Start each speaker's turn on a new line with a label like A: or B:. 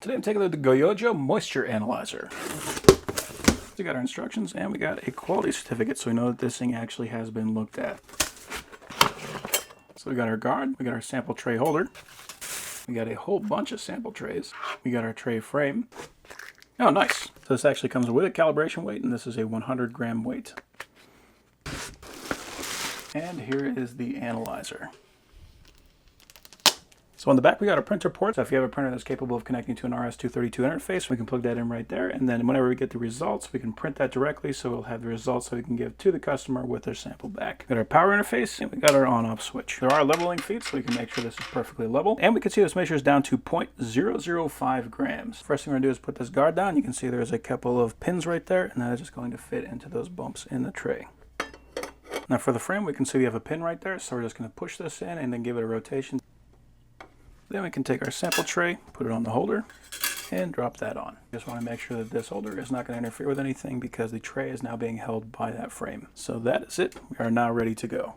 A: Today I'm taking a look at the Goyojo moisture analyzer. So we got our instructions and we got a quality certificate, so we know that this thing actually has been looked at. So we got our guard, we got our sample tray holder, we got a whole bunch of sample trays, we got our tray frame. Oh, nice. So this actually comes with a calibration weight, and this is a 100-gram weight. And here is the analyzer. So on the back we got a printer port, so if you have a printer that's capable of connecting to an RS-232 interface, we can plug that in right there, and then whenever we get the results, we can print that directly, so we'll have the results that we can give to the customer with their sample back. We got our power interface, and we got our on-off switch. There are leveling feet, so we can make sure this is perfectly level, and we can see this measures down to 0.005 grams. First thing we're going to do is put this guard down. You can see there's a couple of pins right there, and that is just going to fit into those bumps in the tray. Now for the frame, we can see we have a pin right there, so we're just going to push this in and then give it a rotation. Then we can take our sample tray, put it on the holder, and drop that on. Just want to make sure that this holder is not going to interfere with anything because the tray is now being held by that frame. So that is it. We are now ready to go.